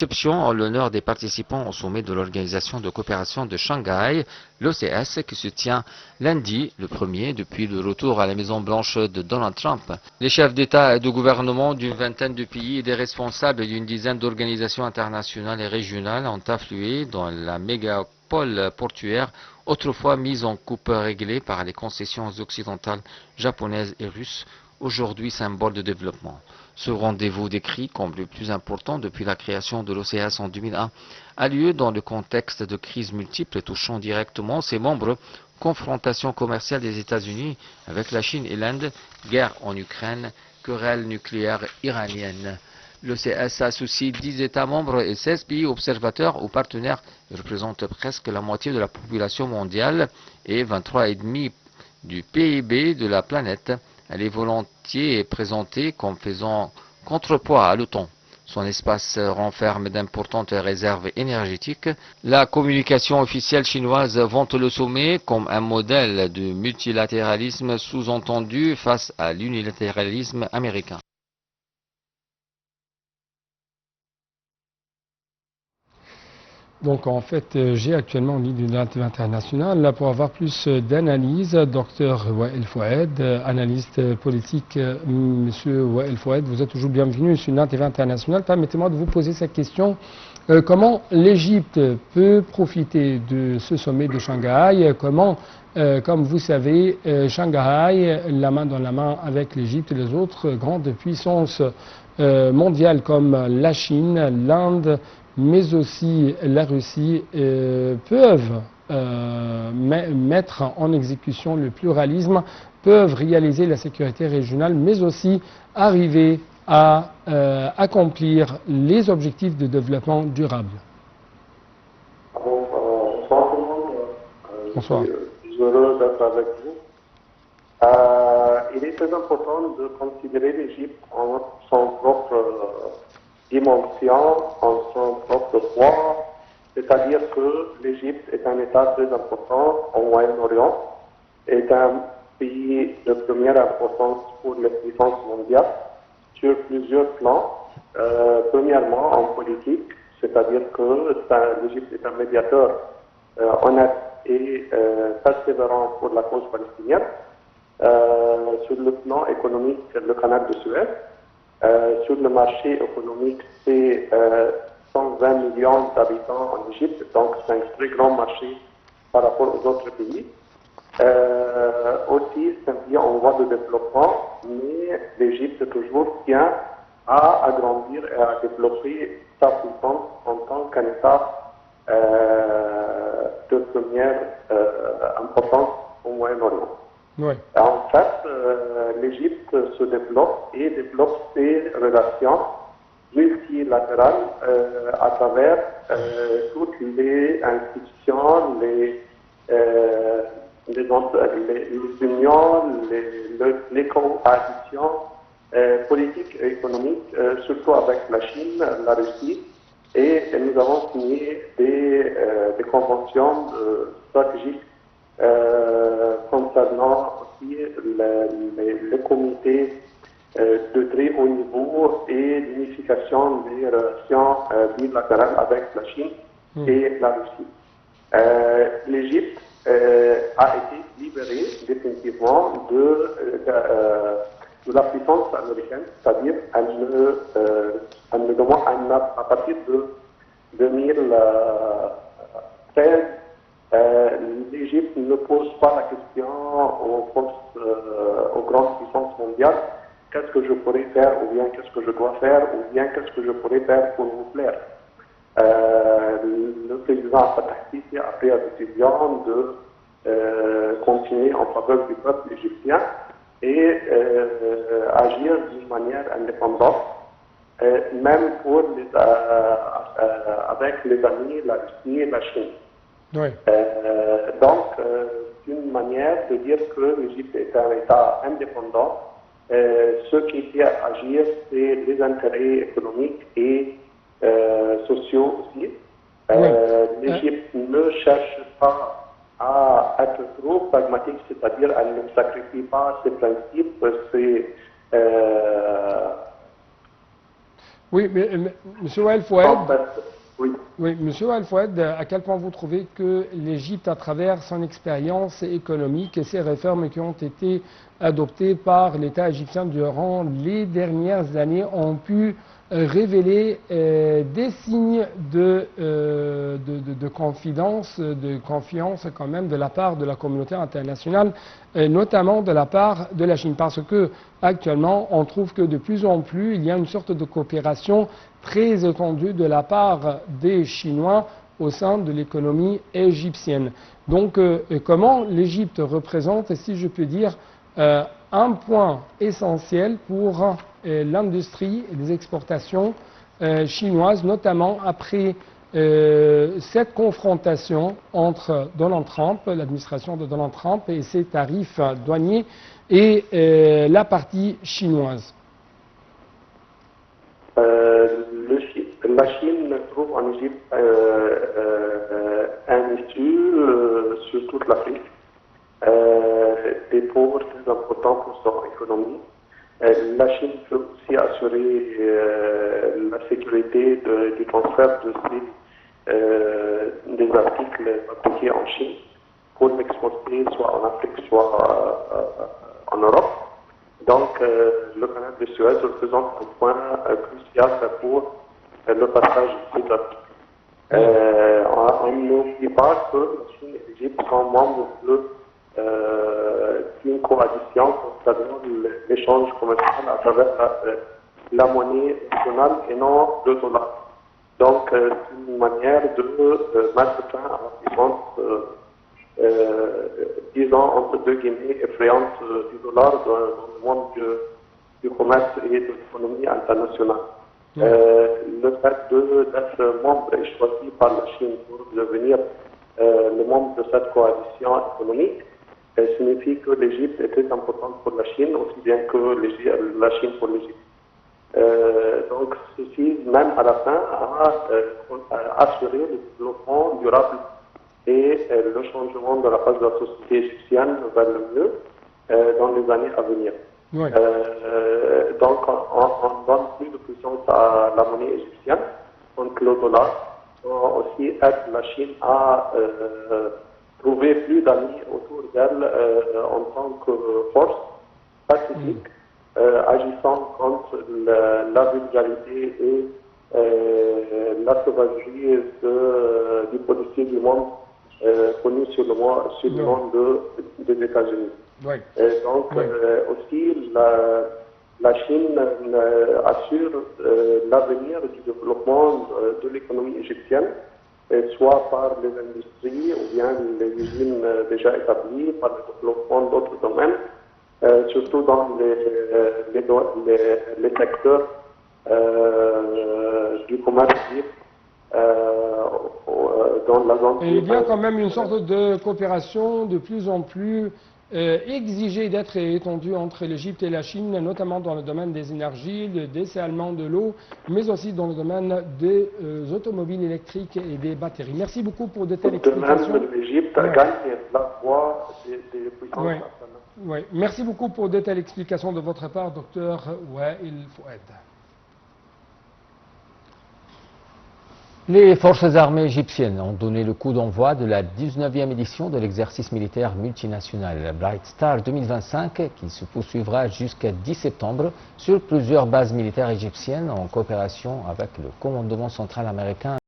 Réception en l'honneur des participants au sommet de l'Organisation de coopération de Shanghai, l'OCS, qui se tient lundi, le 1er, depuis le retour à la Maison-Blanche de Donald Trump. Les chefs d'État et de gouvernement d'une vingtaine de pays et des responsables d'une dizaine d'organisations internationales et régionales ont afflué dans la mégapole portuaire, autrefois mise en coupe réglée par les concessions occidentales japonaises et russes, aujourd'hui symbole de développement. Ce rendez-vous décrit comme le plus important depuis la création de l'OCS en 2001 a lieu dans le contexte de crises multiples touchant directement ses membres, confrontation commerciale des États-Unis avec la Chine et l'Inde, guerre en Ukraine, querelle nucléaire iranienne. L'OCS associe 10 États membres et 16 pays observateurs ou partenaires. Ils représentent presque la moitié de la population mondiale et 23,5% du PIB de la planète. Elle est volontiers présentée comme faisant contrepoids à l'OTAN. Son espace renferme d'importantes réserves énergétiques. La communication officielle chinoise vante le sommet comme un modèle de multilatéralisme sous-entendu face à l'unilatéralisme américain. Donc en fait, j'ai actuellement en ligne de l'International international là pour avoir plus d'analyse. Docteur Wael Fouad, analyste politique. Monsieur Wael Fouad, vous êtes toujours bienvenu sur l'International international. Permettez-moi de vous poser cette question. Comment l'Égypte peut profiter de ce sommet de Shanghai? Comment, comme vous savez, Shanghai, la main dans la main avec l'Égypte et les autres grandes puissances mondiales comme la Chine, l'Inde, mais aussi la Russie peuvent mettre en exécution le pluralisme, peuvent réaliser la sécurité régionale, mais aussi arriver à accomplir les objectifs de développement durable. Bonsoir tout le monde. Bonsoir. Je suis heureux d'être avec vous. Il est très important de considérer l'Égypte en son propre dimension, en son propre poids, c'est-à-dire que l'Égypte est un État très important au Moyen-Orient, est un pays de première importance pour les puissances mondiales sur plusieurs plans. Premièrement, en politique, c'est-à-dire que l'Égypte est un médiateur honnête et persévérant pour la cause palestinienne. Sur le plan économique, le canal de Suez. Sur le marché économique, c'est 120 millions d'habitants en Égypte, donc c'est un très grand marché par rapport aux autres pays. Aussi, c'est un pays en voie de développement, mais l'Égypte toujours tient à agrandir et à développer sa puissance en tant qu'un État de première importance au Moyen-Orient. Oui. En fait, l'Égypte se développe et développe ses relations multilatérales à travers toutes les institutions, les unions, les coalitions politiques et économiques, surtout avec la Chine, la Russie, et nous avons signé des conventions stratégiques concernant aussi le comité de très haut niveau et l'unification des relations bilatérales avec la Chine et la Russie. L'Égypte a été libérée définitivement de la puissance américaine, c'est-à-dire à partir de 2013, l'Égypte ne pose pas la question aux grandes puissances mondiales, qu'est-ce que je pourrais faire, ou bien qu'est-ce que je dois faire, ou bien qu'est-ce que je pourrais faire pour vous plaire. Le président Fatah Sisi a pris la décision de continuer en faveur du peuple égyptien et agir d'une manière indépendante, même avec les amis, la Russie et la Chine. Oui. Donc, c'est une manière de dire que l'Égypte est un État indépendant. Ce qui fait agir, c'est les intérêts économiques et sociaux aussi. L'Égypte ne cherche pas à être trop pragmatique, c'est-à-dire elle ne sacrifie pas ses principes, Oui, mais Monsieur Wael Fouad, En fait, oui. oui, Monsieur Wael Fouad, à quel point vous trouvez que l'Égypte, à travers son expérience économique et ses réformes qui ont été adoptées par l'État égyptien durant les dernières années, ont pu révéler des signes de confidence, de confiance quand même de la part de la communauté internationale, notamment de la part de la Chine, parce que actuellement on trouve que de plus en plus il y a une sorte de coopération très étendue de la part des Chinois au sein de l'économie égyptienne. Donc comment l'Égypte représente, si je peux dire, un point essentiel pour l'industrie et les exportations chinoises, notamment après cette confrontation entre Donald Trump, l'administration de Donald Trump et ses tarifs douaniers et la partie chinoise. La Chine trouve en Égypte un issue sur toute l'Afrique, des pauvres très importants pour son économie. La Chine peut aussi assurer la sécurité du transfert des articles fabriqués en Chine pour l'exporter soit en Afrique, soit en Europe. Donc, le canal de Suez représente un point crucial pour le passage des trafics. On n'oublie pas que la Chine et l'Égypte sont membres d'une coalition concernant l'échange commercial à travers la monnaie nationale et non le dollar. Donc, c'est une manière de mettre fin à la puissance, disons, entre deux guillemets, effrayante du dollar dans le monde du commerce et de l'économie internationale. Le fait d'être membre et choisi par la Chine pour devenir le membre de cette coalition économique signifie que l'Égypte est très importante pour la Chine, aussi bien que la Chine pour l'Égypte. Donc, ceci, même à la fin, a assuré le développement durable et le changement de la face de la société égyptienne vers le mieux dans les années à venir. Oui. Donc, on donne plus de puissance à la monnaie égyptienne contre le dollar. On aussi aide la Chine à trouver plus d'amis autour d'elle en tant que force pacifique, agissant contre la vulgarité et la sauvagerie du policier du monde connu sur le monde des États-Unis. Oui. Donc, aussi, la Chine assure l'avenir du développement de l'économie égyptienne, soit par les industries ou bien les usines déjà établies, par le développement d'autres domaines, surtout dans les secteurs du commerce libre, dans la zone. Et il y a quand même une sorte de coopération de plus en plus exigée d'être étendue entre l'Égypte et la Chine, notamment dans le domaine des énergies, des dessalement de l'eau, mais aussi dans le domaine des automobiles électriques et des batteries. Merci beaucoup pour de telles explications. De même, l'Égypte gagne la voie des puissances nationales. Oui. Merci beaucoup pour de telles explications de votre part, docteur Wael Fouad. Les forces armées égyptiennes ont donné le coup d'envoi de la 19e édition de l'exercice militaire multinational Bright Star 2025 qui se poursuivra jusqu'à 10 septembre sur plusieurs bases militaires égyptiennes en coopération avec le commandement central américain.